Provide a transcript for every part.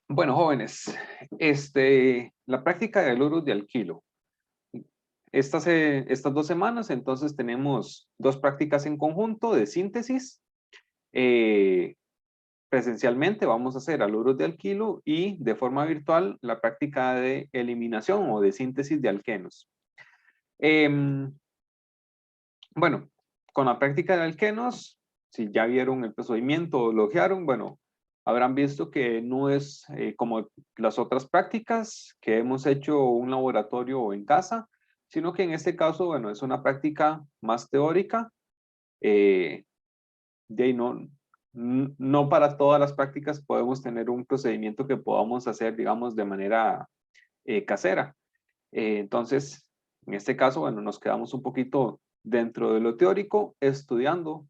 Bueno, jóvenes, la práctica de haluro de alquilo. Estas 2 semanas, entonces tenemos 2 prácticas en conjunto de síntesis. Eh, Presencialmente vamos a hacer haluros de alquilo y de forma virtual la práctica de eliminación o de síntesis de alquenos. Em, bueno, con la práctica de alquenos, si ya vieron el procedimiento o lo ojearon, bueno, habrán visto que no es como las otras prácticas que hemos hecho un laboratorio o en casa, sino que en este caso, bueno, es una práctica más teórica. De ahí no para todas las prácticas podemos tener un procedimiento que podamos hacer, digamos, de manera casera. Entonces, en este caso, bueno, nos quedamos un poquito dentro de lo teórico, estudiando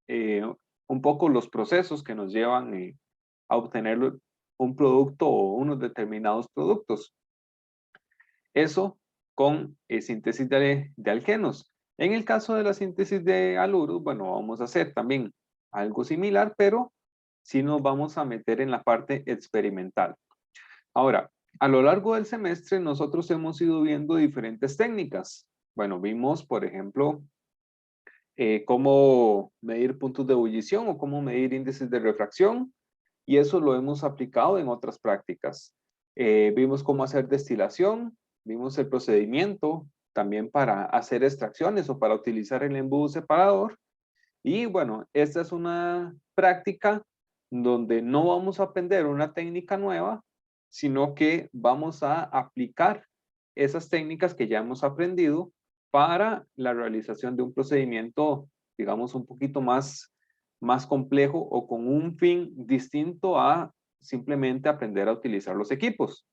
eh, un poco los procesos que nos llevan a obtener un producto o unos determinados productos. Eso con síntesis de alquenos. En el caso de la síntesis de haluros, bueno, vamos a hacer también algo similar, pero sí nos vamos a meter en la parte experimental. Ahora, a lo largo del semestre nosotros hemos ido viendo diferentes técnicas. Bueno, vimos, por ejemplo, cómo medir puntos de ebullición o cómo medir índices de refracción, y eso lo hemos aplicado en otras prácticas. Vimos cómo hacer destilación, vimos el procedimiento también para hacer extracciones o para utilizar el embudo separador. Y bueno, esta es una práctica donde no vamos a aprender una técnica nueva, sino que vamos a aplicar esas técnicas que ya hemos aprendido para la realización de un procedimiento, digamos, un poquito más complejo o con un fin distinto a simplemente aprender a utilizar los equipos.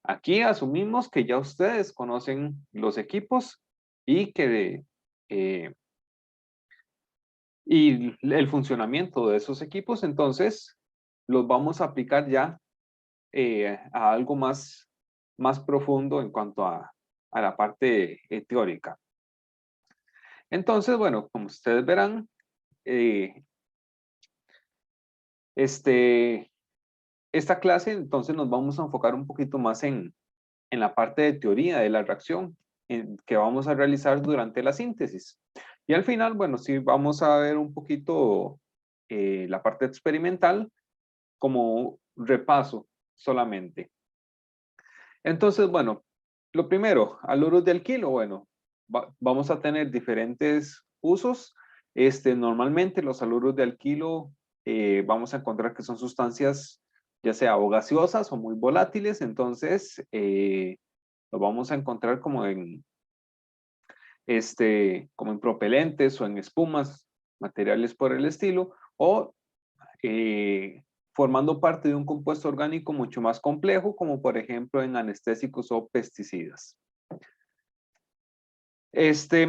Aquí asumimos que ya ustedes conocen los equipos y que eh, y el funcionamiento de esos equipos, entonces los vamos a aplicar ya a algo más profundo en cuanto a la parte teórica. Entonces, bueno, como ustedes verán, eh, este, esta clase entonces nos vamos a enfocar un poquito más en la parte de teoría de la reacción que vamos a realizar durante la síntesis. Y al final, bueno, sí vamos a ver un poquito la parte experimental como repaso solamente. Entonces, bueno, lo primero, haluros de alquilo, bueno, vamos a tener diferentes usos. Normalmente los haluros de alquilo vamos a encontrar que son sustancias ya sea o gaseosas o muy volátiles, entonces lo vamos a encontrar como en propelentes o en espumas, materiales por el estilo, o eh, formando parte de un compuesto orgánico mucho más complejo, como por ejemplo en anestésicos o pesticidas. Este,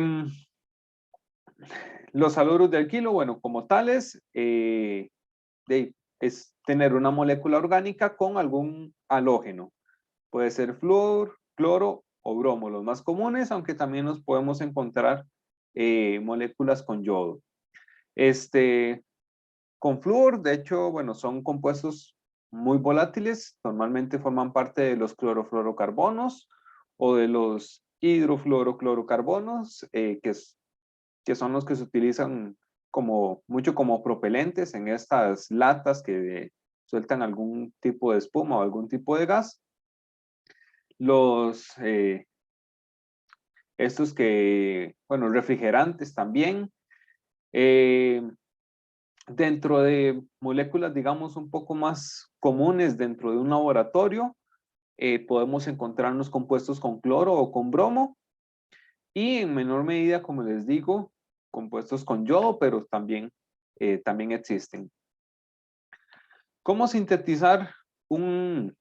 los haluros de alquilo, bueno, como tales, es tener una molécula orgánica con algún halógeno. Puede ser flúor, cloro o bromo, los más comunes, aunque también nos podemos encontrar moléculas con yodo. Con flúor, de hecho, bueno, son compuestos muy volátiles, normalmente forman parte de los clorofluorocarbonos o de los hidrofluoroclorocarbonos, que son los que se utilizan mucho como propelentes en estas latas que sueltan algún tipo de espuma o algún tipo de gas. Estos bueno, refrigerantes también. Eh, Dentro de moléculas, digamos, un poco más comunes dentro de un laboratorio, podemos encontrarnos compuestos con cloro o con bromo y en menor medida, como les digo, compuestos con yodo, pero también existen. ¿Cómo sintetizar un,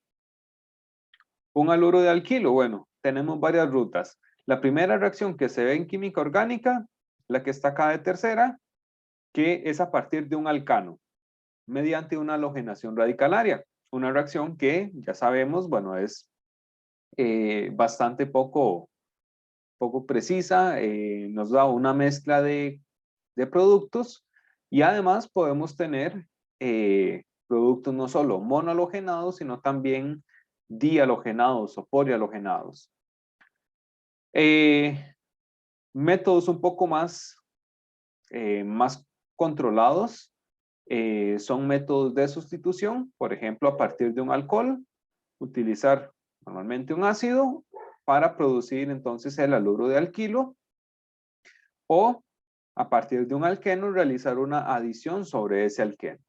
un haluro de alquilo? Bueno, tenemos varias rutas. La primera reacción que se ve en química orgánica, la que está acá de tercera, que es a partir de un alcano, mediante una halogenación radicalaria. Una reacción que ya sabemos, bueno, es bastante poco precisa, nos da una mezcla de productos y además podemos tener productos no solo monohalogenados, sino también dihalogenados o polihalogenados. Métodos un poco más controlados son métodos de sustitución, por ejemplo, a partir de un alcohol, utilizar normalmente un ácido para producir entonces el haluro de alquilo, o a partir de un alqueno realizar una adición sobre ese alqueno.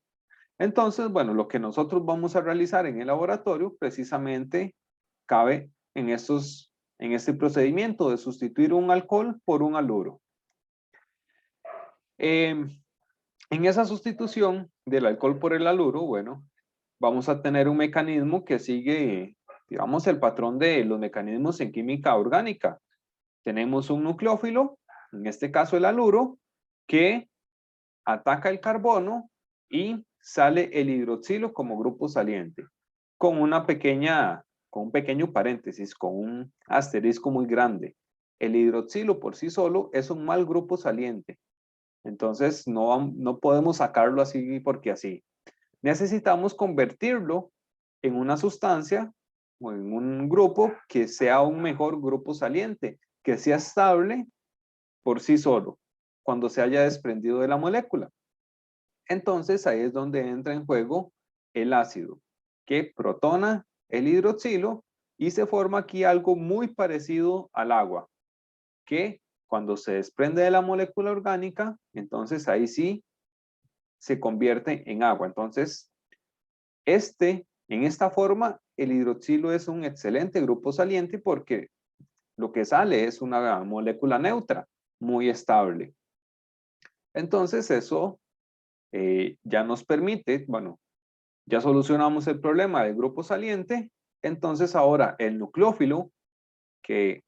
Entonces, bueno, lo que nosotros vamos a realizar en el laboratorio precisamente cabe en este procedimiento de sustituir un alcohol por un haluro. En esa sustitución del alcohol por el haluro, bueno, vamos a tener un mecanismo que sigue, digamos, el patrón de los mecanismos en química orgánica. Tenemos un nucleófilo, en este caso el haluro, que ataca el carbono y sale el hidroxilo como grupo saliente, con un pequeño paréntesis, con un asterisco muy grande. El hidroxilo por sí solo es un mal grupo saliente. Entonces no podemos sacarlo así porque así. Necesitamos convertirlo en una sustancia o en un grupo que sea un mejor grupo saliente, que sea estable por sí solo, cuando se haya desprendido de la molécula. Entonces ahí es donde entra en juego el ácido, que protona el hidroxilo y se forma aquí algo muy parecido al agua, que cuando se desprende de la molécula orgánica, entonces ahí sí se convierte en agua. Entonces, en esta forma, el hidroxilo es un excelente grupo saliente porque lo que sale es una molécula neutra, muy estable. Entonces, eso ya nos permite, bueno, ya solucionamos el problema del grupo saliente, entonces ahora el nucleófilo, que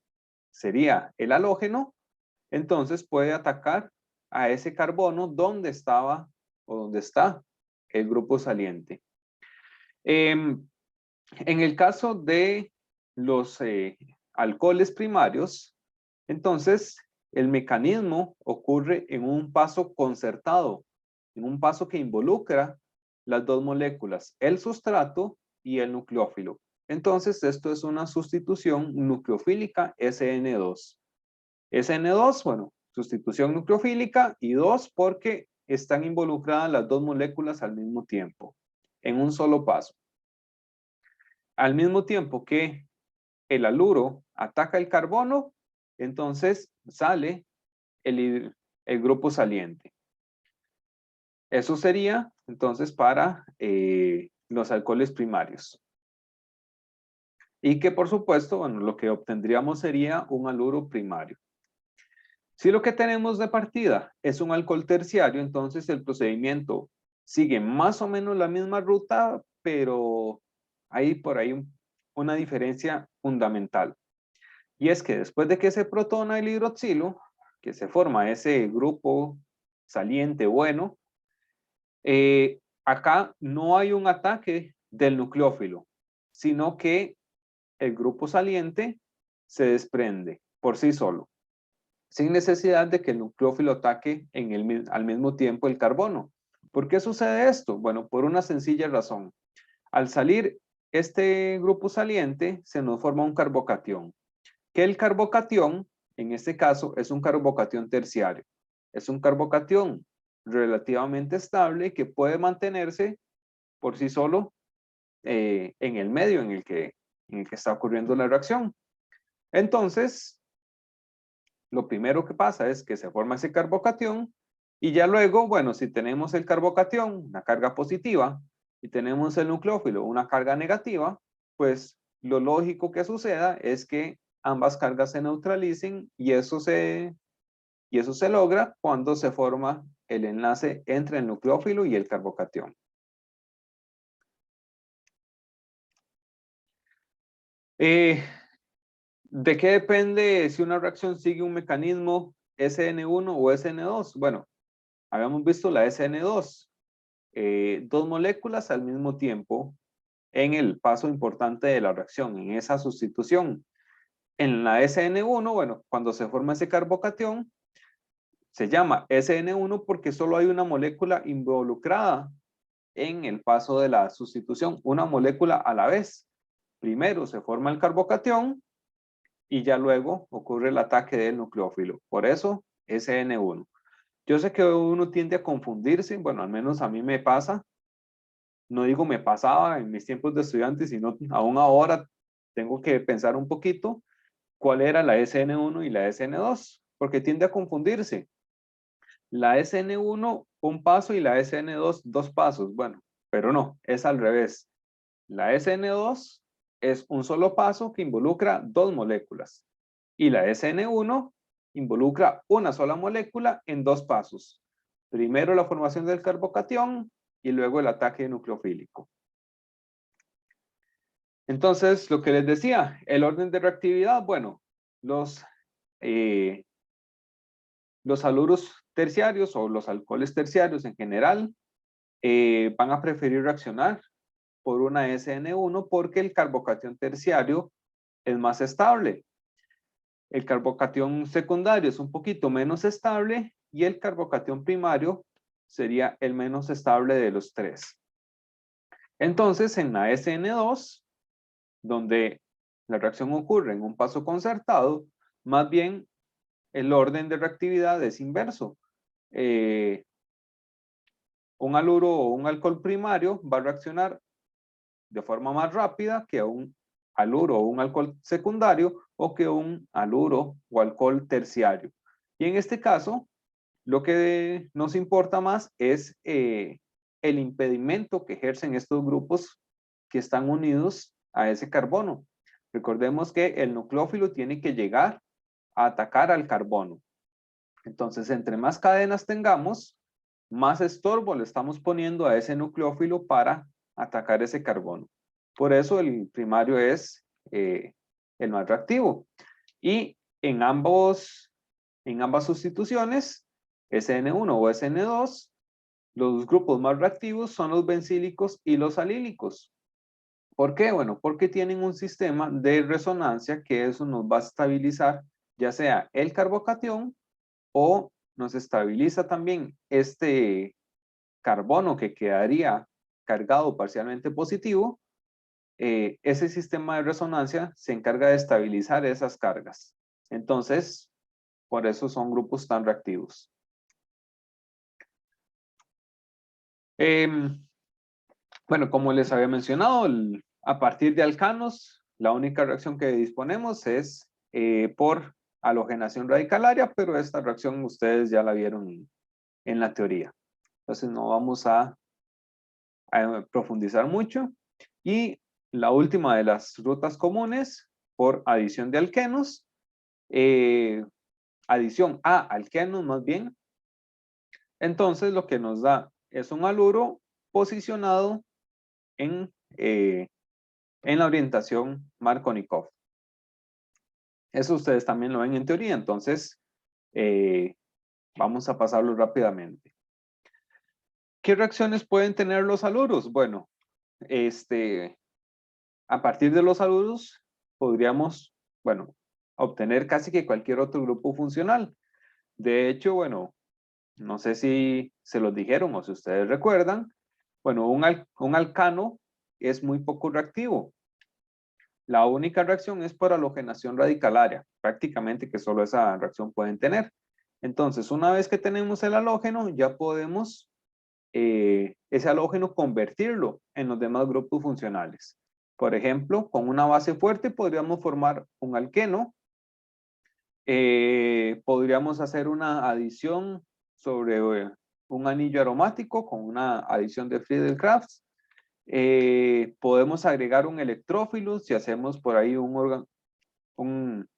sería el halógeno, entonces puede atacar a ese carbono donde estaba o donde está el grupo saliente. En el caso de los alcoholes primarios, entonces el mecanismo ocurre en un paso concertado, en un paso que involucra las dos moléculas, el sustrato y el nucleófilo. Entonces esto es una sustitución nucleofílica SN2. SN2, bueno, sustitución nucleofílica, y 2 porque están involucradas las dos moléculas al mismo tiempo, en un solo paso. Al mismo tiempo que el haluro ataca el carbono, entonces sale el grupo saliente. Eso sería entonces para los alcoholes primarios. Y que por supuesto, bueno, lo que obtendríamos sería un haluro primario. Si lo que tenemos de partida es un alcohol terciario, entonces el procedimiento sigue más o menos la misma ruta, pero hay por ahí una diferencia fundamental. Y es que después de que se protona el hidroxilo, que se forma ese grupo saliente bueno, acá no hay un ataque del nucleófilo, sino que el grupo saliente se desprende por sí solo, sin necesidad de que el nucleófilo ataque al mismo tiempo el carbono. ¿Por qué sucede esto? Bueno, por una sencilla razón. Al salir este grupo saliente, se nos forma un carbocatión, que el carbocatión, en este caso, es un carbocatión terciario. Es un carbocatión relativamente estable que puede mantenerse por sí solo en el medio en el que está ocurriendo la reacción. Entonces, lo primero que pasa es que se forma ese carbocatión y ya luego, bueno, si tenemos el carbocatión, una carga positiva, y tenemos el nucleófilo, una carga negativa, pues lo lógico que suceda es que ambas cargas se neutralicen y eso se logra cuando se forma el enlace entre el nucleófilo y el carbocatión. ¿De qué depende si una reacción sigue un mecanismo SN1 o SN2? Bueno, habíamos visto la SN2, dos moléculas al mismo tiempo en el paso importante de la reacción, en esa sustitución. En la SN1, bueno, cuando se forma ese carbocatión, se llama SN1 porque solo hay una molécula involucrada en el paso de la sustitución, una molécula a la vez. Primero se forma el carbocatión y ya luego ocurre el ataque del nucleófilo. Por eso, SN1. Yo sé que uno tiende a confundirse, bueno, al menos a mí me pasa. No digo me pasaba en mis tiempos de estudiante, sino aún ahora tengo que pensar un poquito cuál era la SN1 y la SN2, porque tiende a confundirse. La SN1 un paso y la SN2 dos pasos. Bueno, pero no, es al revés. La SN2 es un solo paso que involucra dos moléculas y la SN1 involucra una sola molécula en dos pasos. Primero la formación del carbocatión y luego el ataque nucleofílico. Entonces, lo que les decía, el orden de reactividad, bueno, los haluros terciarios o los alcoholes terciarios en general van a preferir reaccionar por una SN1 porque el carbocatión terciario es más estable. El carbocatión secundario es un poquito menos estable y el carbocatión primario sería el menos estable de los tres. Entonces, en la SN2, donde la reacción ocurre en un paso concertado, más bien el orden de reactividad es inverso. Un haluro o un alcohol primario va a reaccionar de forma más rápida que un haluro o un alcohol secundario o que un haluro o alcohol terciario. Y en este caso, lo que nos importa más es el impedimento que ejercen estos grupos que están unidos a ese carbono. Recordemos que el nucleófilo tiene que llegar a atacar al carbono. Entonces, entre más cadenas tengamos, más estorbo le estamos poniendo a ese nucleófilo para atacar ese carbono. Por eso el primario es el más reactivo. Y en ambas sustituciones, SN1 o SN2, los grupos más reactivos son los bencílicos y los alílicos. ¿Por qué? Bueno, porque tienen un sistema de resonancia que eso nos va a estabilizar, ya sea el carbocatión o nos estabiliza también este carbono que quedaría cargado parcialmente positivo. Ese sistema de resonancia se encarga de estabilizar esas cargas. Entonces, por eso son grupos tan reactivos. Bueno, como les había mencionado, a partir de alcanos, la única reacción que disponemos es por halogenación radicalaria, pero esta reacción ustedes ya la vieron en la teoría. Entonces no vamos a profundizar mucho. Y la última de las rutas comunes, por adición de alquenos, adición a alquenos más bien. Entonces lo que nos da es un haluro posicionado en la orientación Markovnikov. Eso ustedes también lo ven en teoría, entonces vamos a pasarlo rápidamente. ¿Qué reacciones pueden tener los haluros? Bueno, a partir de los haluros podríamos, bueno, obtener casi que cualquier otro grupo funcional. De hecho, bueno, no sé si se los dijeron o si ustedes recuerdan, bueno, un alcano es muy poco reactivo. La única reacción es por halogenación radicalaria, prácticamente que solo esa reacción pueden tener. Entonces, una vez que tenemos el halógeno, ya podemos ese halógeno convertirlo en los demás grupos funcionales. Por ejemplo, con una base fuerte podríamos formar un alqueno. Podríamos hacer una adición sobre un anillo aromático con una adición de Friedel-Crafts. Podemos agregar un electrófilo si hacemos por ahí un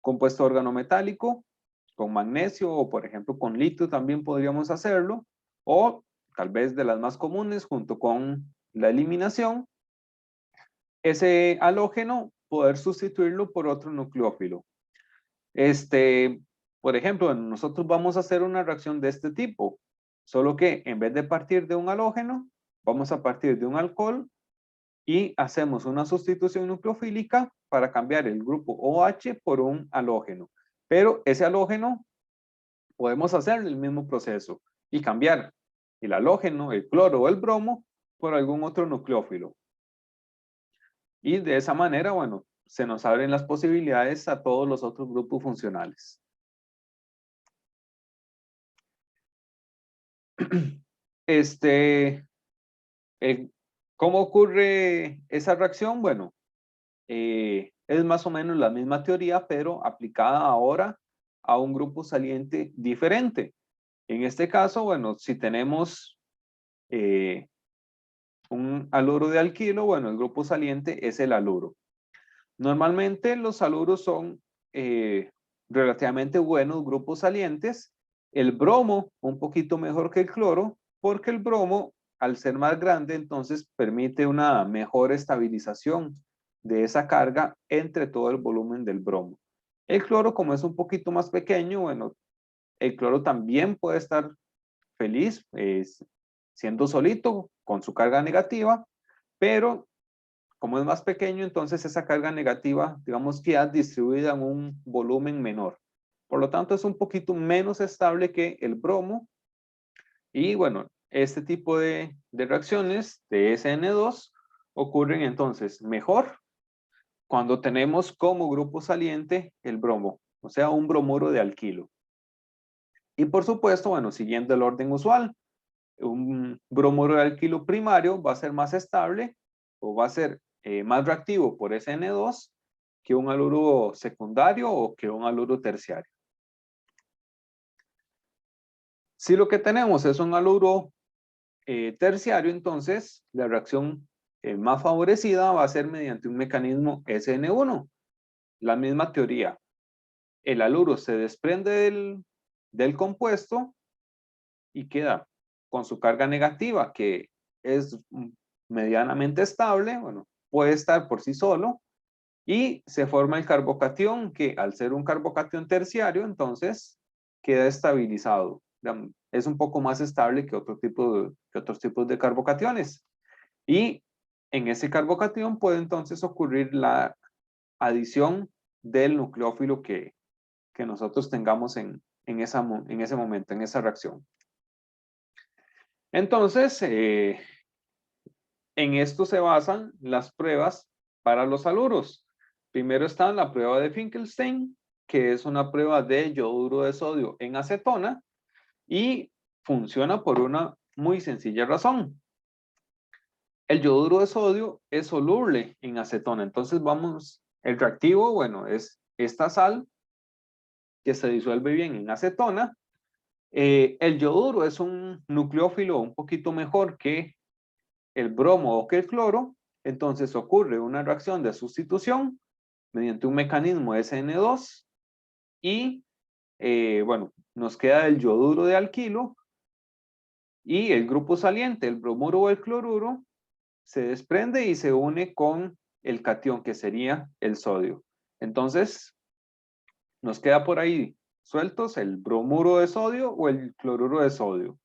compuesto organometálico con magnesio o por ejemplo con litio también podríamos hacerlo, o tal vez de las más comunes junto con la eliminación, ese halógeno poder sustituirlo por otro nucleófilo. Por ejemplo, nosotros vamos a hacer una reacción de este tipo, solo que en vez de partir de un halógeno, vamos a partir de un alcohol y hacemos una sustitución nucleofílica para cambiar el grupo OH por un halógeno. Pero ese halógeno podemos hacer el mismo proceso y cambiar el halógeno, el cloro o el bromo por algún otro nucleófilo. Y de esa manera, bueno, se nos abren las posibilidades a todos los otros grupos funcionales. ¿Cómo ocurre esa reacción? Bueno, es más o menos la misma teoría, pero aplicada ahora a un grupo saliente diferente. En este caso, bueno, si tenemos un haluro de alquilo, bueno, el grupo saliente es el haluro. Normalmente los haluros son relativamente buenos grupos salientes. El bromo un poquito mejor que el cloro, porque el bromo, al ser más grande, entonces permite una mejor estabilización de esa carga entre todo el volumen del bromo. El cloro, como es un poquito más pequeño, bueno, el cloro también puede estar feliz siendo solito con su carga negativa, pero como es más pequeño, entonces esa carga negativa, digamos que ya distribuida en un volumen menor. Por lo tanto, es un poquito menos estable que el bromo. Y bueno, este tipo de reacciones de SN2 ocurren entonces mejor cuando tenemos como grupo saliente el bromo, o sea, un bromuro de alquilo. Y por supuesto, bueno, siguiendo el orden usual, un bromuro de alquilo primario va a ser más estable o va a ser más reactivo por SN2 que un haluro secundario o que un haluro terciario. Si lo que tenemos es un haluro terciario, entonces la reacción más favorecida va a ser mediante un mecanismo SN1. La misma teoría. El haluro se desprende del compuesto y queda con su carga negativa, que es medianamente estable, bueno, puede estar por sí solo, y se forma el carbocatión, que al ser un carbocatión terciario, entonces queda estabilizado. Es un poco más estable que, que otros tipos de carbocationes. Y en ese carbocatión puede entonces ocurrir la adición del nucleófilo que nosotros tengamos en ese momento, en esa reacción. Entonces, en esto se basan las pruebas para los haluros. Primero está la prueba de Finkelstein, que es una prueba de yoduro de sodio en acetona y funciona por una muy sencilla razón. El yoduro de sodio es soluble en acetona, entonces el reactivo, bueno, es esta sal que se disuelve bien en acetona. El yoduro es un nucleófilo un poquito mejor que el bromo o que el cloro, entonces ocurre una reacción de sustitución mediante un mecanismo SN2 y, bueno, nos queda el yoduro de alquilo y el grupo saliente, el bromuro o el cloruro, se desprende y se une con el catión, que sería el sodio. Entonces, nos queda por ahí sueltos el bromuro de sodio o el cloruro de sodio.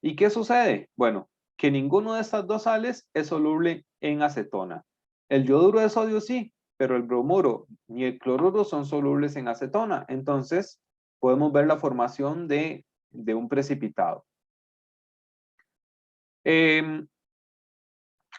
¿Y qué sucede? Bueno, que ninguno de estas dos sales es soluble en acetona. El yoduro de sodio sí, pero el bromuro ni el cloruro son solubles en acetona. Entonces, podemos ver la formación de un precipitado.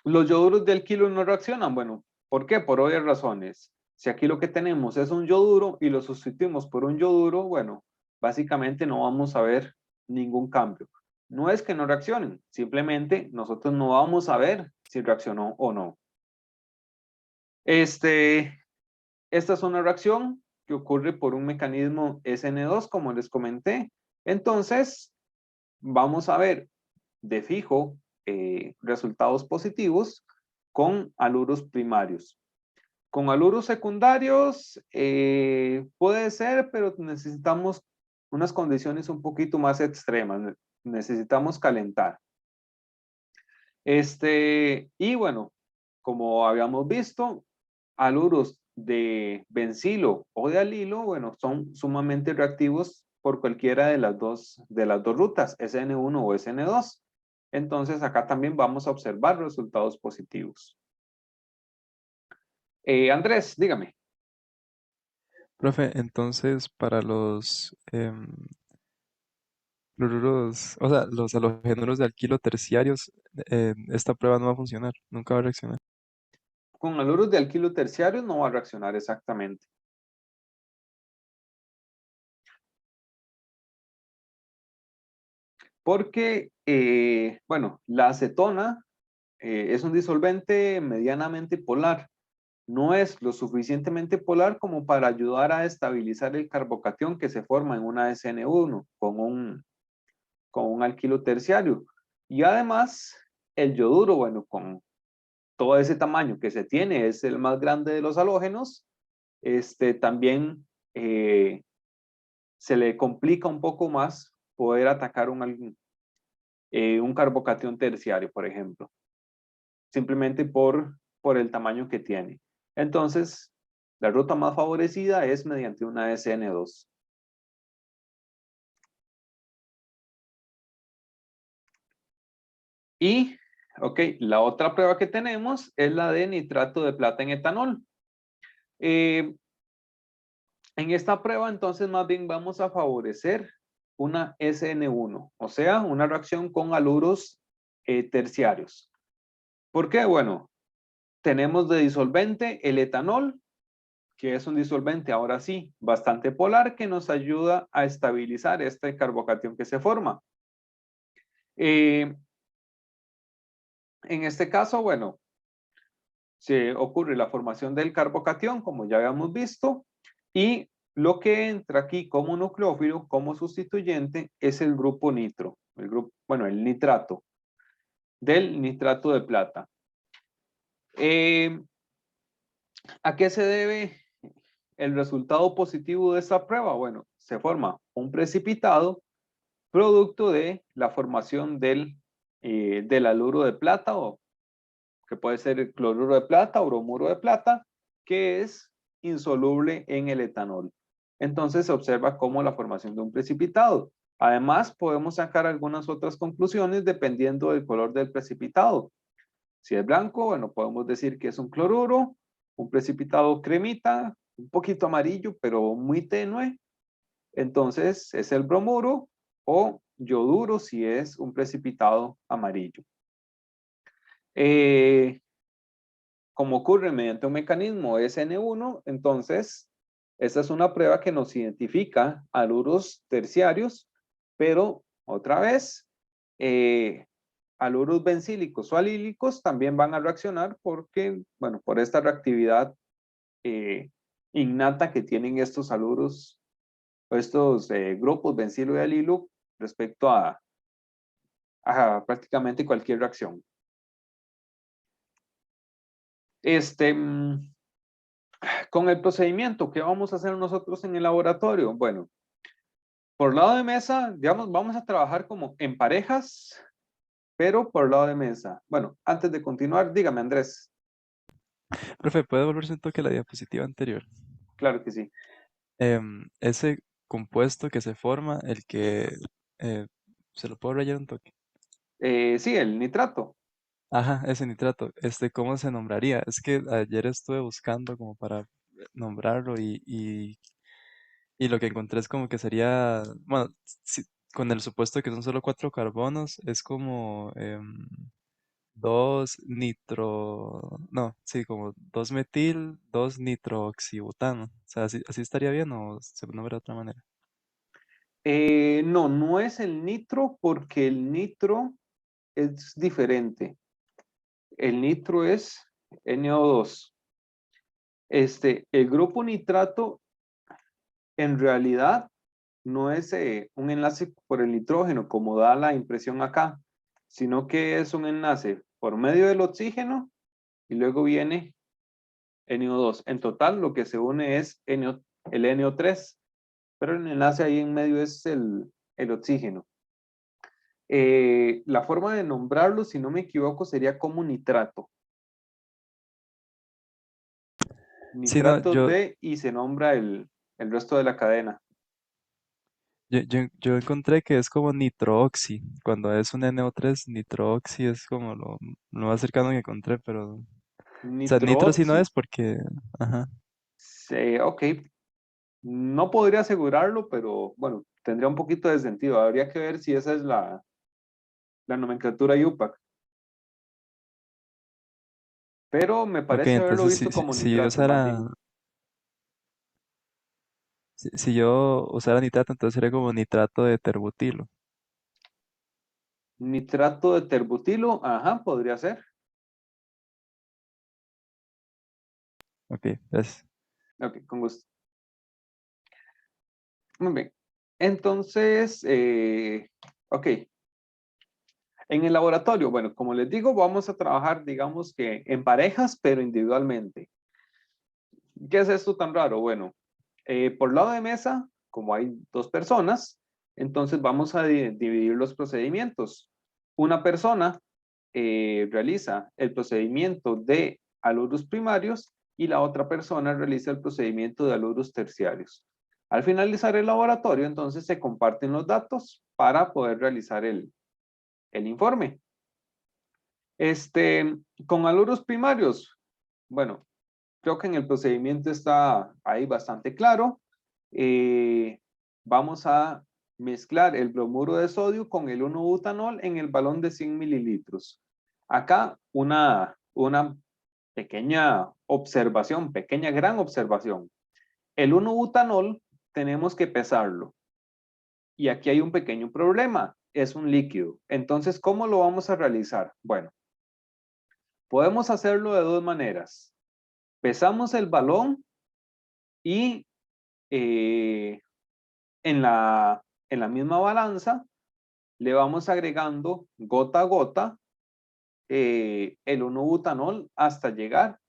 Los yoduros de alquilo no reaccionan. Bueno, ¿por qué? Por obvias razones. Si aquí lo que tenemos es un yoduro y lo sustituimos por un yoduro, bueno, básicamente no vamos a ver ningún cambio. No es que no reaccionen, simplemente nosotros no vamos a ver si reaccionó o no. Esta es una reacción que ocurre por un mecanismo SN2, como les comenté. Entonces, vamos a ver de fijo resultados positivos con haluros primarios. Con haluros secundarios puede ser, pero necesitamos unas condiciones un poquito más extremas. Necesitamos calentar. Y bueno, como habíamos visto, haluros de bencilo o de alilo, bueno, son sumamente reactivos por cualquiera de las dos rutas, SN1 o SN2. Entonces acá también vamos a observar resultados positivos. Andrés, dígame. Profe, entonces para Fluoruros, o sea, los halogénuros de alquilo terciarios, esta prueba no va a funcionar, nunca va a reaccionar. Con haluros de alquilo terciario no va a reaccionar exactamente. Porque, bueno, la acetona es un disolvente medianamente polar. No es lo suficientemente polar como para ayudar a estabilizar el carbocatión que se forma en una SN1 con un alquilo terciario. Y además, el yoduro, bueno, con todo ese tamaño que se tiene, es el más grande de los halógenos, también se le complica un poco más poder atacar un carbocatión terciario, por ejemplo, simplemente por el tamaño que tiene. Entonces, la ruta más favorecida es mediante una SN2. Y, ok, la otra prueba que tenemos es la de nitrato de plata en etanol. Eh, en esta prueba, entonces, más bien vamos a favorecer una SN1, o sea, una reacción con haluros terciarios. ¿Por qué? Bueno, tenemos de disolvente el etanol, que es un disolvente, ahora sí, bastante polar, que nos ayuda a estabilizar este carbocatión que se forma. Eh, en este caso, bueno, se ocurre la formación del carbocatión, como ya habíamos visto, y lo que entra aquí como nucleófilo, como sustituyente, es el grupo nitro, bueno, el nitrato, del nitrato de plata. ¿A qué se debe el resultado positivo de esta prueba? Bueno, se forma un precipitado producto de la formación del haluro de plata, o que puede ser el cloruro de plata o bromuro de plata, que es insoluble en el etanol. Entonces se observa como la formación de un precipitado. Además, podemos sacar algunas otras conclusiones dependiendo del color del precipitado. Si es blanco, bueno, podemos decir que es un cloruro, un precipitado cremita, un poquito amarillo, pero muy tenue. Entonces es el bromuro, o yoduro si es un precipitado amarillo. Eh, Como ocurre mediante un mecanismo SN1, entonces esta es una prueba que nos identifica haluros terciarios, pero otra vez, haluros bencílicos o alílicos también van a reaccionar porque, bueno, por esta reactividad eh, innata que tienen estos haluros, o estos grupos bencilo y alilo respecto a prácticamente cualquier reacción. Este, mm, Con el procedimiento, ¿qué vamos a hacer nosotros en el laboratorio? Bueno, por lado de mesa, digamos, vamos a trabajar como en parejas, pero por lado de mesa. Bueno, antes de continuar, dígame, Andrés. Profe, ¿puede volverse un toque a la diapositiva anterior? Claro que sí. Ese compuesto que se forma, el que eh, se lo puedo rayar un toque. Sí, el nitrato. Ajá, ese nitrato, ¿cómo se nombraría? Es que ayer estuve buscando como para nombrarlo y lo que encontré es como que sería, bueno, con el supuesto que son solo cuatro carbonos, es como dos nitro, no, sí, como dos metil, dos nitrooxibutano. O sea, ¿así estaría bien o se nombra de otra manera? No, no es el nitro porque el nitro es diferente. El nitro es NO2. El grupo nitrato en realidad no es un enlace por el nitrógeno como da la impresión acá, sino que es un enlace por medio del oxígeno y luego viene NO2. En total lo que se une es el NO3, pero el enlace ahí en medio es el oxígeno. La forma de nombrarlo, si no me equivoco, sería como nitrato. Sí, no, Nitrato de y se nombra el resto de la cadena. yo encontré que es como nitrooxi. Cuando es un NO3, nitrooxi es como lo más cercano que encontré, pero... O sea, nitro sí no Nitrooxi, es porque... Ajá. ok, no podría asegurarlo, pero bueno, tendría un poquito de sentido. Habría que ver si esa es la nomenclatura IUPAC. Pero me Ok, parece haberlo entonces visto como si yo nitratos más usara, bien. si yo usara nitrato, entonces sería como nitrato de terbutilo. Nitrato de terbutilo, ajá, podría ser. Ok, gracias. Ok, con gusto. Muy bien. Entonces, ok. En el laboratorio, bueno, como les digo, vamos a trabajar, digamos que en parejas, pero individualmente. ¿Qué es esto tan raro? Bueno, por lado de mesa, como hay dos personas, entonces vamos a dividir los procedimientos. Una persona realiza el procedimiento de halurus primarios y la otra persona realiza el procedimiento de halurus terciarios. Al finalizar el laboratorio, entonces se comparten los datos para poder realizar el informe. Con halurus primarios, bueno, creo que en el procedimiento está ahí bastante claro. Eh, Vamos a mezclar el bromuro de sodio con el 1-butanol en el balón de 100 mililitros. Acá una pequeña observación, pequeña gran observación. El 1-butanol tenemos que pesarlo. Y aquí hay un pequeño problema. Es un líquido. Entonces, ¿cómo lo vamos a realizar? Bueno, podemos hacerlo de dos maneras. Pesamos el balón y eh, en la misma balanza le vamos agregando gota a gota el 1-butanol hasta llegar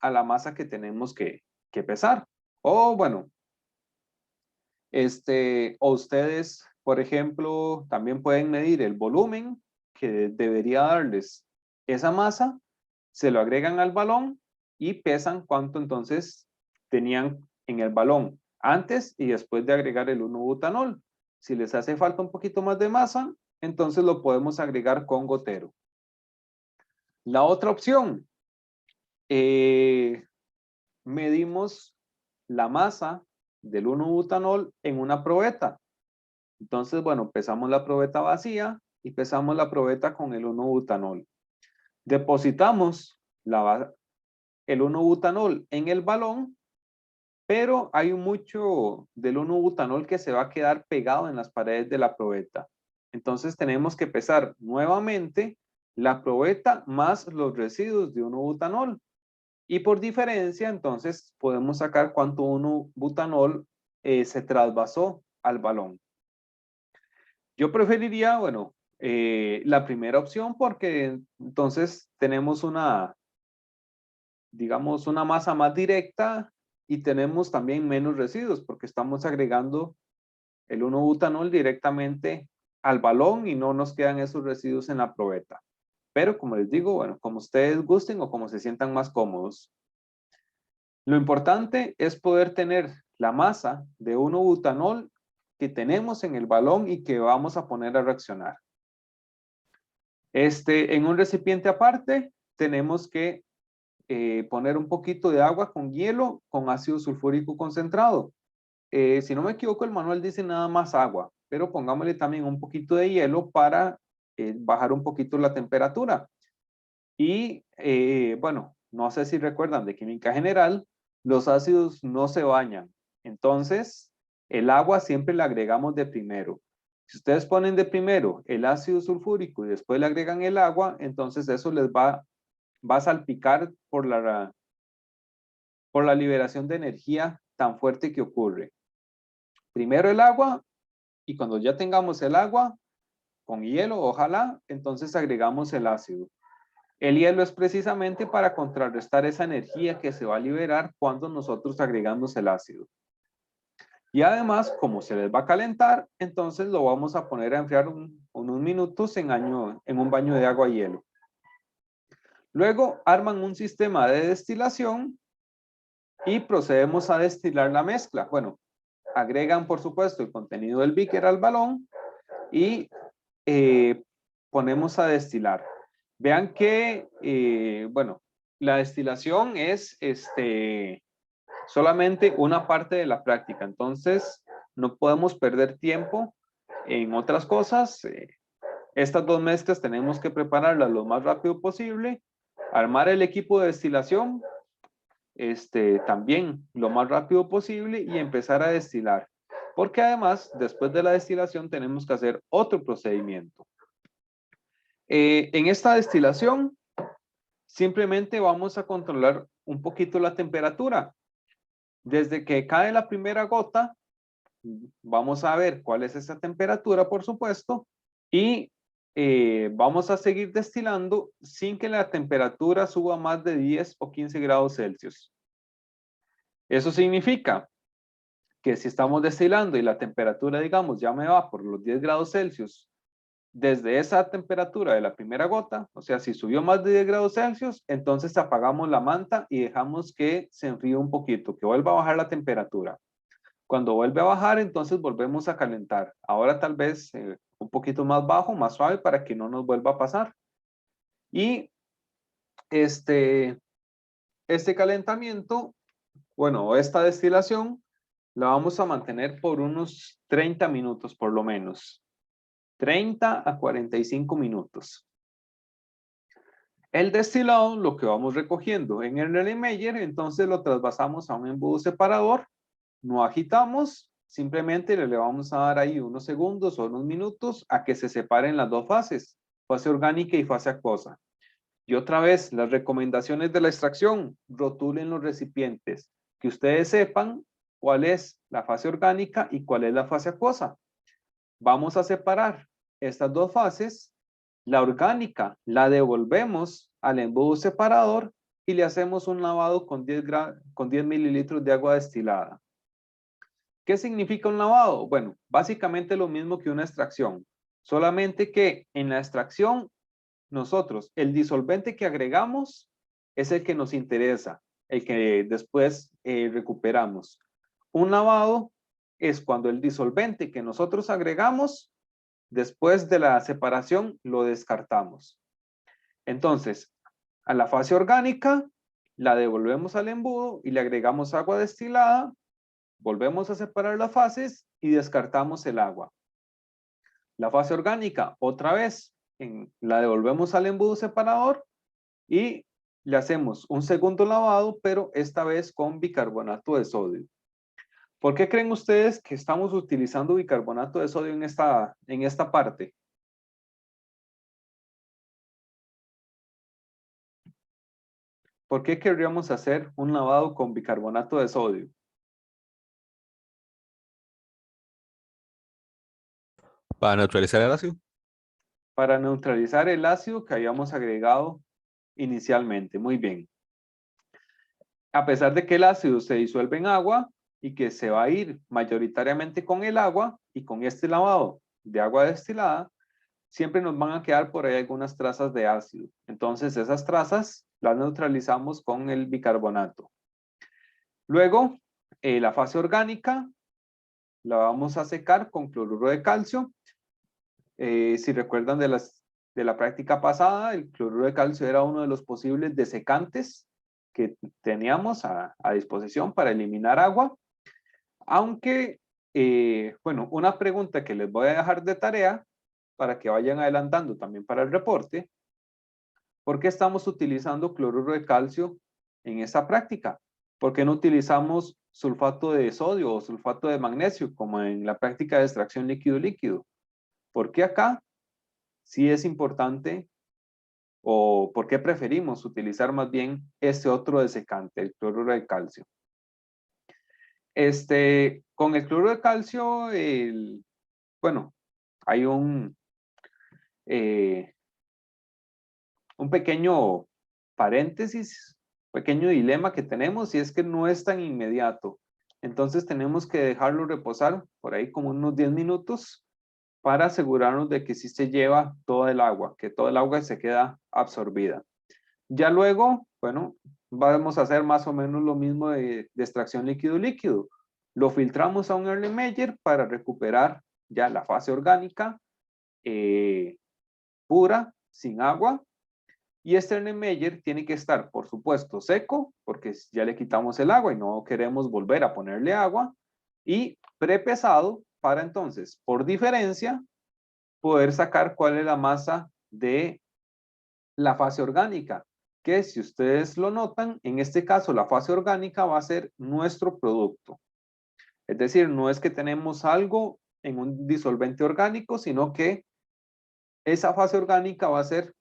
a la masa que tenemos que pesar. O bueno, o ustedes, por ejemplo, también pueden medir el volumen que debería darles esa masa, se lo agregan al balón y pesan cuánto entonces tenían en el balón antes y después de agregar el 1-butanol. Si les hace falta un poquito más de masa, entonces lo podemos agregar con gotero. La otra opción, eh, medimos la masa del 1-butanol en una probeta. Entonces, bueno, pesamos la probeta vacía y pesamos la probeta con el 1-butanol. Depositamos el 1-butanol en el balón, pero hay mucho del 1-butanol que se va a quedar pegado en las paredes de la probeta. Entonces tenemos que pesar nuevamente la probeta más los residuos de 1-butanol. Y por diferencia, entonces podemos sacar cuánto 1-butanol se trasvasó al balón. Yo preferiría, bueno, la primera opción porque entonces tenemos digamos, una masa más directa y tenemos también menos residuos porque estamos agregando el 1-butanol directamente al balón y no nos quedan esos residuos en la probeta. Pero como les digo, bueno, como ustedes gusten o como se sientan más cómodos. Lo importante es poder tener la masa de 1-butanol que tenemos en el balón y que vamos a poner a reaccionar. En un recipiente aparte tenemos que poner un poquito de agua con hielo con ácido sulfúrico concentrado. Si no me equivoco, el manual dice nada más agua, pero pongámosle también un poquito de hielo para bajar un poquito la temperatura. Y bueno, no sé si recuerdan de química general, los ácidos no se bañan. Entonces, el agua siempre le agregamos de primero. Si ustedes ponen de primero el ácido sulfúrico y después le agregan el agua, entonces eso les va a salpicar por la liberación de energía tan fuerte que ocurre. Primero el agua y cuando ya tengamos el agua con hielo, ojalá, entonces agregamos el ácido. El hielo es precisamente para contrarrestar esa energía que se va a liberar cuando nosotros agregamos el ácido. Y además, como se les va a calentar, entonces lo vamos a poner a enfriar unos minutos en un baño de agua y hielo. Luego arman un sistema de destilación y procedemos a destilar la mezcla. Bueno, agregan por supuesto el contenido del beaker al balón y ponemos a destilar. Vean que, bueno, la destilación es solamente una parte de la práctica. Entonces, no podemos perder tiempo en otras cosas. Estas dos mezclas tenemos que prepararlas lo más rápido posible, armar el equipo de destilación también lo más rápido posible y empezar a destilar. Porque además, después de la destilación, tenemos que hacer otro procedimiento. En esta destilación, simplemente vamos a controlar un poquito la temperatura. Desde que cae la primera gota, vamos a ver cuál es esa temperatura, por supuesto, y vamos a seguir destilando sin que la temperatura suba más de 10 o 15 grados Celsius. Eso significa que si estamos destilando y la temperatura, digamos, ya me va por los 10 grados Celsius, desde esa temperatura de la primera gota, o sea, si subió más de 10 grados Celsius, entonces apagamos la manta y dejamos que se enfríe un poquito, que vuelva a bajar la temperatura. Cuando vuelve a bajar, entonces volvemos a calentar. Ahora tal vez un poquito más bajo, más suave, para que no nos vuelva a pasar. Y este calentamiento, bueno, esta destilación, la vamos a mantener por unos 30 minutos por lo menos. 30 a 45 minutos. El destilado, lo que vamos recogiendo en el Erlenmeyer, entonces lo trasvasamos a un embudo separador, no agitamos, simplemente le vamos a dar ahí unos segundos o unos minutos a que se separen las dos fases, fase orgánica y fase acuosa. Y otra vez, las recomendaciones de la extracción, rotulen los recipientes, que ustedes sepan cuál es la fase orgánica y cuál es la fase acuosa. Vamos a separar estas dos fases. La orgánica la devolvemos al embudo separador y le hacemos un lavado con 10 mililitros de agua destilada. ¿Qué significa un lavado? Bueno, básicamente lo mismo que una extracción, solamente que en la extracción nosotros, el disolvente que agregamos es el que nos interesa, el que después recuperamos. Un lavado es cuando el disolvente que nosotros agregamos, después de la separación, lo descartamos. Entonces, a la fase orgánica, la devolvemos al embudo y le agregamos agua destilada, volvemos a separar las fases y descartamos el agua. La fase orgánica, otra vez, la devolvemos al embudo separador y le hacemos un segundo lavado, pero esta vez con bicarbonato de sodio. ¿Por qué creen ustedes que estamos utilizando bicarbonato de sodio en esta parte? ¿Por qué querríamos hacer un lavado con bicarbonato de sodio? Para neutralizar el ácido. Para neutralizar el ácido que habíamos agregado inicialmente. Muy bien. A pesar de que el ácido se disuelve en agua y que se va a ir mayoritariamente con el agua y con este lavado de agua destilada, siempre nos van a quedar por ahí algunas trazas de ácido. Entonces esas trazas las neutralizamos con el bicarbonato. Luego, la fase orgánica la vamos a secar con cloruro de calcio. Si recuerdan de la práctica pasada, el cloruro de calcio era uno de los posibles desecantes que teníamos a disposición para eliminar agua. Aunque, bueno, una pregunta que les voy a dejar de tarea para que vayan adelantando también para el reporte: ¿por qué estamos utilizando cloruro de calcio en esta práctica? ¿Por qué no utilizamos sulfato de sodio o sulfato de magnesio como en la práctica de extracción líquido-líquido? ¿Por qué acá sí es importante, o por qué preferimos utilizar más bien este otro desecante, el cloruro de calcio? Con el cloruro de calcio, bueno, hay un pequeño paréntesis, pequeño dilema que tenemos, y es que no es tan inmediato. Entonces tenemos que dejarlo reposar por ahí como unos 10 minutos para asegurarnos de que sí se lleva todo el agua, que todo el agua se queda absorbida. Ya luego, bueno, vamos a hacer más o menos lo mismo de extracción líquido-líquido. Lo filtramos a un Erlenmeyer para recuperar ya la fase orgánica pura, sin agua. Y este Erlenmeyer tiene que estar, por supuesto, seco, porque ya le quitamos el agua y no queremos volver a ponerle agua. y prepesado para entonces, por diferencia, poder sacar cuál es la masa de la fase orgánica, que si ustedes lo notan, en este caso la fase orgánica va a ser nuestro producto. Es decir, no es que tenemos algo en un disolvente orgánico, sino que esa fase orgánica va a ser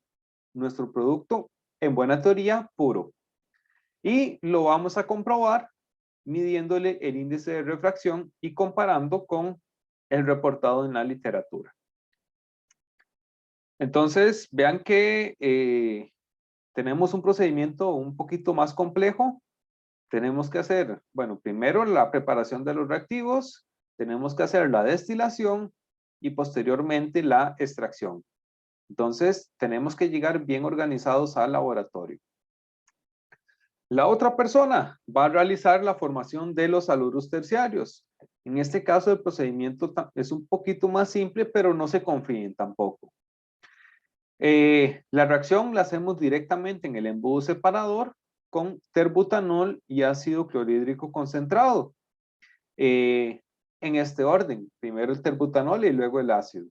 nuestro producto, en buena teoría, puro. Y lo vamos a comprobar midiéndole el índice de refracción y comparando con el reportado en la literatura. Entonces, vean que tenemos un procedimiento un poquito más complejo. Tenemos que hacer, bueno, primero la preparación de los reactivos, tenemos que hacer la destilación y posteriormente la extracción. Entonces, tenemos que llegar bien organizados al laboratorio. La otra persona va a realizar la formación de los haluros terciarios. En este caso, el procedimiento es un poquito más simple, pero no se confíen tampoco. La reacción la hacemos directamente en el embudo separador con terbutanol y ácido clorhídrico concentrado. En este orden, primero el terbutanol y luego el ácido.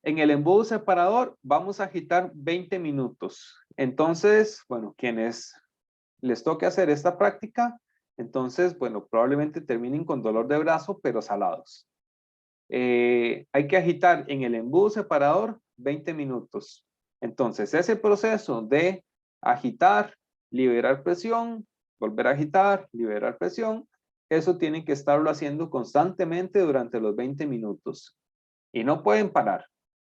En el embudo separador vamos a agitar 20 minutos. Entonces, bueno, quienes les toque hacer esta práctica, entonces, bueno, probablemente terminen con dolor de brazo, pero salados. Hay que agitar en el embudo separador 20 minutos. Entonces, ese proceso de agitar, liberar presión, volver a agitar, liberar presión, eso tienen que estarlo haciendo constantemente durante los 20 minutos. Y no pueden parar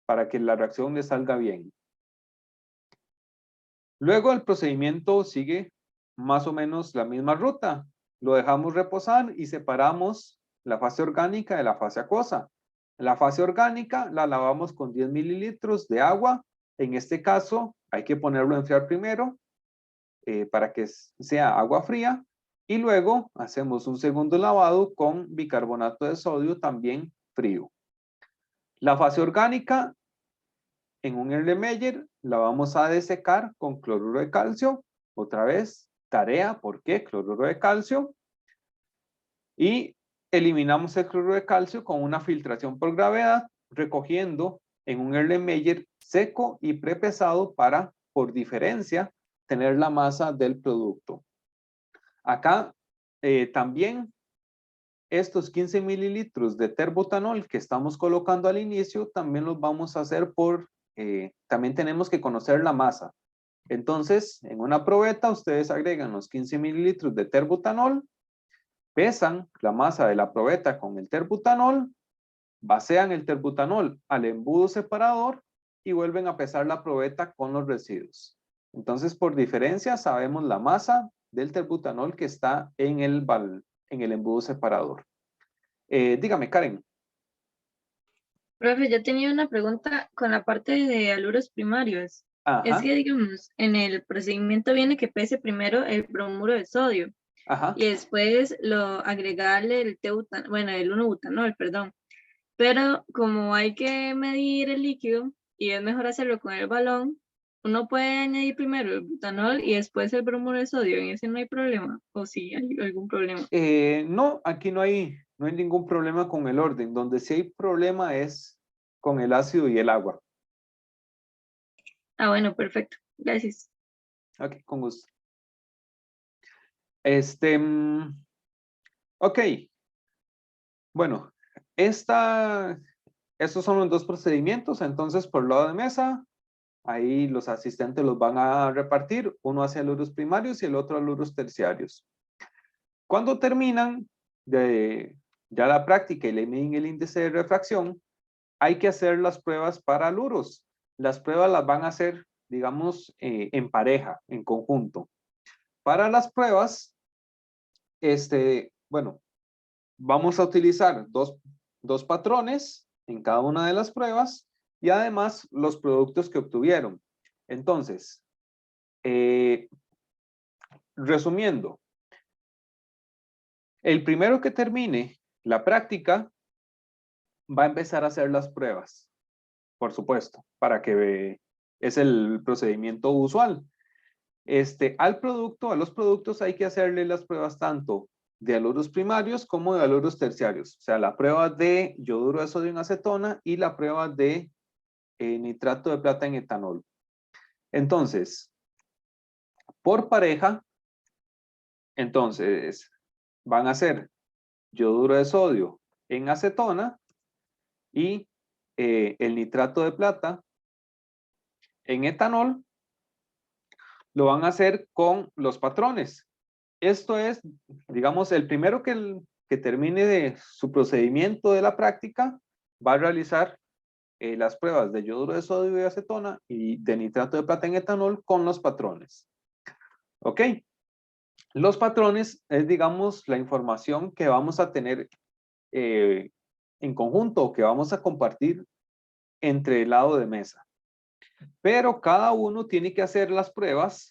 para que la reacción les salga bien. Luego el procedimiento sigue más o menos la misma ruta. Lo dejamos reposar y separamos la fase orgánica de la fase acuosa. La fase orgánica la lavamos con 10 mililitros de agua. En este caso hay que ponerlo a enfriar primero para que sea agua fría. Y luego hacemos un segundo lavado con bicarbonato de sodio también frío. La fase orgánica en un Erlenmeyer la vamos a desecar con cloruro de calcio. Otra vez, tarea, ¿por qué? Cloruro de calcio. Y eliminamos el cloruro de calcio con una filtración por gravedad, recogiendo en un Erlenmeyer seco y prepesado para, por diferencia, tener la masa del producto. Acá también estos 15 mililitros de terbutanol que estamos colocando al inicio, también los vamos a hacer también tenemos que conocer la masa. Entonces, en una probeta, ustedes agregan los 15 mililitros de terbutanol, pesan la masa de la probeta con el terbutanol, vacían el terbutanol al embudo separador y vuelven a pesar la probeta con los residuos. Entonces, por diferencia, sabemos la masa del terbutanol que está en el embudo separador. Dígame, Karen. Profe, yo tenía una pregunta con la parte de haluros primarios. Ajá. Es que, digamos, en el procedimiento viene que pese primero el bromuro de sodio. Ajá. Y después agregarle el bueno, el 1-butanol, perdón. Pero como hay que medir el líquido y es mejor hacerlo con el balón, uno puede añadir primero el butanol y después el bromuro de sodio. En ese no hay problema. ¿O sí hay algún problema? No, aquí no hay ningún problema con el orden. Donde sí hay problema es con el ácido y el agua. Ah, bueno, perfecto. Gracias. Ok, con gusto. Ok. Bueno, estos son los dos procedimientos. Entonces, por lado de mesa, ahí los asistentes los van a repartir. Uno hacia haluros primarios y el otro haluros terciarios. Cuando terminan ya la práctica y le miden el índice de refracción, hay que hacer las pruebas para haluros. Las pruebas las van a hacer, digamos, en pareja, en conjunto. Para las pruebas, bueno, vamos a utilizar dos patrones en cada una de las pruebas y además los productos que obtuvieron. Entonces, resumiendo, el primero que termine la práctica va a empezar a hacer las pruebas, por supuesto, para que es el procedimiento usual. A los productos hay que hacerle las pruebas tanto de haluros primarios como de haluros terciarios. O sea, la prueba de yoduro de sodio en acetona y la prueba de nitrato de plata en etanol. Entonces, por pareja, entonces van a ser yoduro de sodio en acetona y el nitrato de plata en etanol lo van a hacer con los patrones. Esto es, digamos, el primero que termine de su procedimiento de la práctica va a realizar las pruebas de yoduro de sodio y acetona y de nitrato de plata en etanol con los patrones. ¿Ok? Los patrones es, digamos, la información que vamos a tener en conjunto, que vamos a compartir entre el lado de mesa. Pero cada uno tiene que hacer las pruebas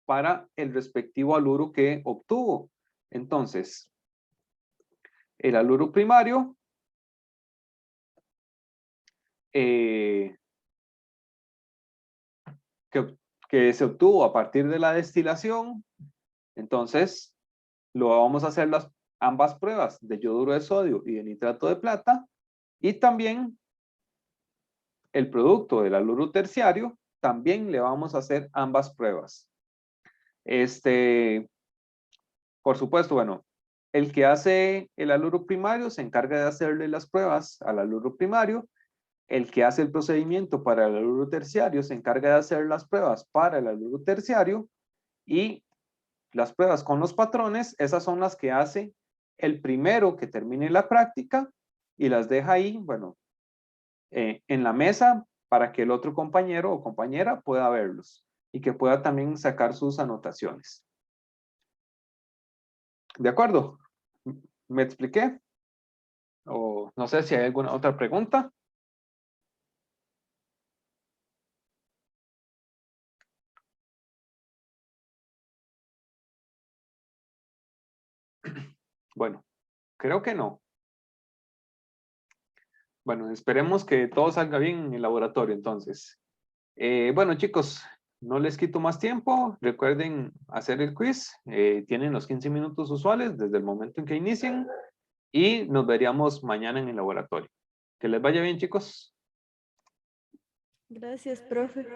para el respectivo haluro que obtuvo. Entonces, el haluro primario que se obtuvo a partir de la destilación, entonces lo vamos a hacer ambas pruebas de yoduro de sodio y de nitrato de plata, y también el producto del haluro terciario, también le vamos a hacer ambas pruebas. Por supuesto, bueno, el que hace el haluro primario se encarga de hacerle las pruebas al haluro primario. El que hace el procedimiento para el haluro terciario se encarga de hacer las pruebas para el haluro terciario, y las pruebas con los patrones, esas son las que hace el primero que termine la práctica y las deja ahí, bueno, en la mesa para que el otro compañero o compañera pueda verlos y que pueda también sacar sus anotaciones. ¿De acuerdo? ¿Me expliqué? O no sé si hay alguna otra pregunta. Bueno, creo que no. Bueno, esperemos que todo salga bien en el laboratorio entonces. Bueno, chicos, no les quito más tiempo. Recuerden hacer el quiz. Tienen los 15 minutos usuales desde el momento en que inicien y nos veríamos mañana en el laboratorio. Que les vaya bien, chicos. Gracias, profe.